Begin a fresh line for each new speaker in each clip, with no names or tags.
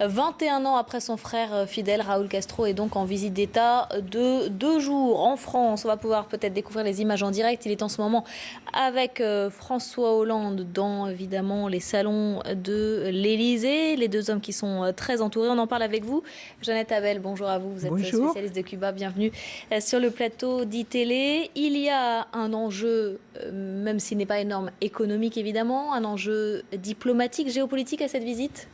21 ans après son frère fidèle, Raúl Castro est donc en visite d'État de 2 jours en France. On va pouvoir peut-être découvrir les images en direct. Il est en ce moment avec François Hollande dans évidemment les salons de l'Élysée. Les deux hommes qui sont très entourés. On en parle avec vous. Jeannette Abel, bonjour à vous. Vous êtes
Bonjour.
spécialiste de Cuba. Bienvenue sur le plateau d'ITélé. Il y a un enjeu, même s'il n'est pas énorme, économique évidemment, un enjeu diplomatique, géopolitique à cette visite ?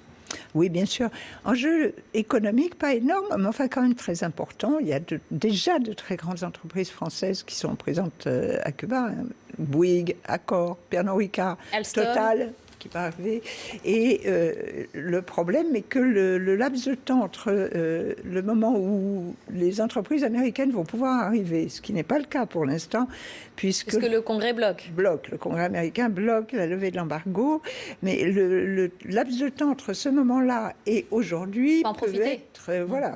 Oui, bien sûr. Enjeu économique, pas énorme, mais enfin quand même très important. Il y a déjà de très grandes entreprises françaises qui sont présentes à Cuba. Bouygues, Accor, Pernod Ricard,
Alstom.
Total, qui va arriver. Et le problème est que le laps de temps entre le moment où les entreprises américaines vont pouvoir arriver, ce qui n'est pas le cas pour l'instant, puisque
le Congrès bloque.
Le Congrès américain bloque la levée de l'embargo, mais le laps de temps entre ce moment-là et aujourd'hui peut être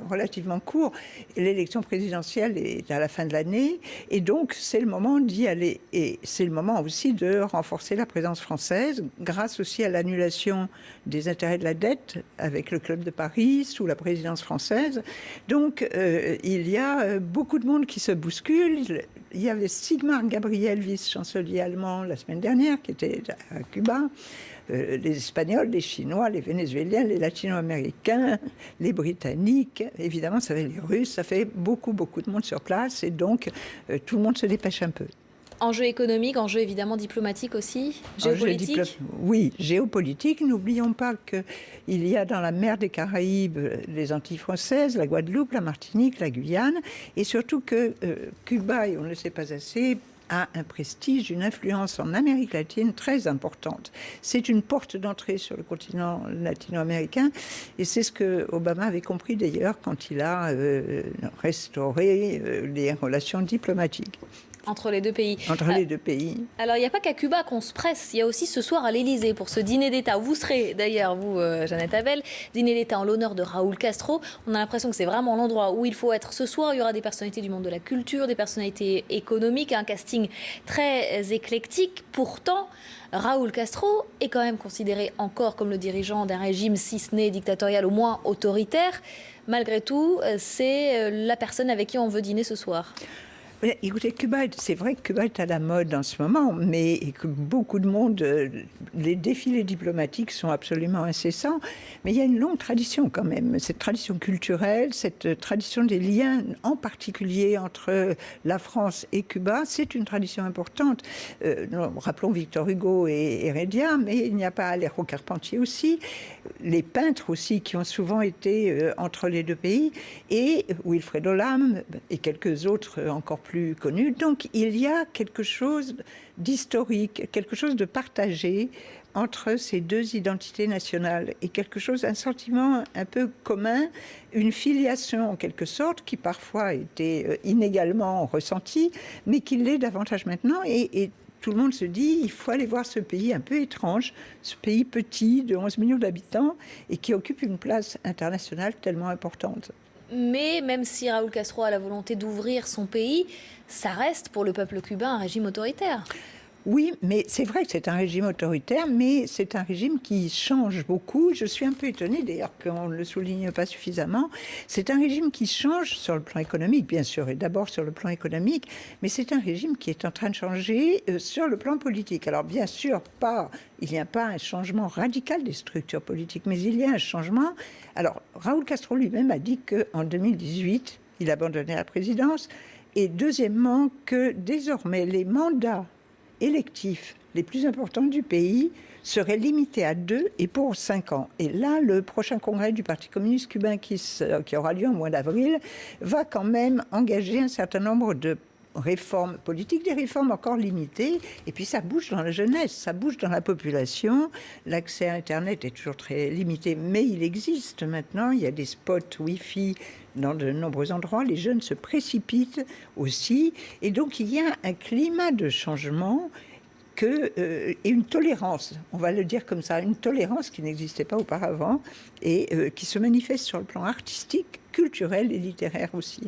relativement court. L'élection présidentielle est à la fin de l'année, et donc c'est le moment d'y aller. Et c'est le moment aussi de renforcer la présence française, grâce aussi à l'annulation des intérêts de la dette avec le Club de Paris sous la présidence française. Donc il y a beaucoup de monde qui se bouscule. Il y avait Sigmar Gabriel, vice-chancelier allemand, la semaine dernière, qui était à Cuba. Les Espagnols, les Chinois, les Vénézuéliens, les Latino-Américains, les Britanniques, évidemment, ça fait les Russes, ça fait beaucoup de monde sur place, et donc tout le monde se dépêche un peu.
Enjeu économique, enjeu évidemment diplomatique aussi, géopolitique.
Oui, géopolitique. N'oublions pas qu'il y a dans la mer des Caraïbes les Antilles françaises, la Guadeloupe, la Martinique, la Guyane, et surtout que Cuba, et on ne le sait pas assez, a un prestige, une influence en Amérique latine très importante. C'est une porte d'entrée sur le continent latino-américain, et c'est ce que Obama avait compris d'ailleurs quand il a restauré les relations diplomatiques.
Entre les deux pays.
Les deux pays.
Alors, il n'y a pas qu'à Cuba qu'on se presse. Il y a aussi ce soir à l'Élysée pour ce dîner d'État. Vous serez d'ailleurs, vous, Jeannette Abel, dîner d'État en l'honneur de Raúl Castro. On a l'impression que c'est vraiment l'endroit où il faut être ce soir. Il y aura des personnalités du monde de la culture, des personnalités économiques, un casting très éclectique. Pourtant, Raúl Castro est quand même considéré encore comme le dirigeant d'un régime, si ce n'est dictatorial, au moins autoritaire. Malgré tout, c'est la personne avec qui on veut dîner ce soir.
Écoutez, c'est vrai que Cuba est à la mode en ce moment, mais que beaucoup de monde, les défilés diplomatiques sont absolument incessants, mais il y a une longue tradition quand même, cette tradition culturelle, cette tradition des liens, en particulier entre la France et Cuba, c'est une tradition importante. Rappelons Victor Hugo et Heredia, mais il n'y a pas Alejo Carpentier aussi, les peintres aussi qui ont souvent été entre les deux pays, et Wilfredo Lam et quelques autres encore plus connus. Donc il y a quelque chose d'historique, quelque chose de partagé entre ces deux identités nationales, et un sentiment un peu commun, une filiation en quelque sorte qui parfois a été inégalement ressentie, mais qui l'est davantage maintenant, et tout le monde se dit, il faut aller voir ce pays un peu étrange, ce pays petit de 11 millions d'habitants et qui occupe une place internationale tellement importante.
Mais même si Raúl Castro a la volonté d'ouvrir son pays, ça reste pour le peuple cubain un régime autoritaire.
Oui, mais c'est vrai que c'est un régime autoritaire, mais c'est un régime qui change beaucoup. Je suis un peu étonnée d'ailleurs qu'on ne le souligne pas suffisamment. C'est un régime qui change sur le plan économique, bien sûr, et d'abord sur le plan économique, mais c'est un régime qui est en train de changer sur le plan politique. Alors bien sûr, il n'y a pas un changement radical des structures politiques, mais il y a un changement. Alors Raúl Castro lui-même a dit qu'en 2018, il abandonnait la présidence, et deuxièmement, que désormais les mandats électifs les plus importants du pays seraient limités à 2 et pour 5 ans. Et là, le prochain congrès du Parti communiste cubain qui aura lieu au mois d'avril va quand même engager un certain nombre de réformes politiques, des réformes encore limitées, et puis ça bouge dans la jeunesse, ça bouge dans la population. L'accès à Internet est toujours très limité, mais il existe maintenant, il y a des spots Wi-Fi dans de nombreux endroits, les jeunes se précipitent aussi, et donc il y a un climat de changement et une tolérance, on va le dire comme ça, une tolérance qui n'existait pas auparavant, et qui se manifeste sur le plan artistique, culturel et littéraire aussi.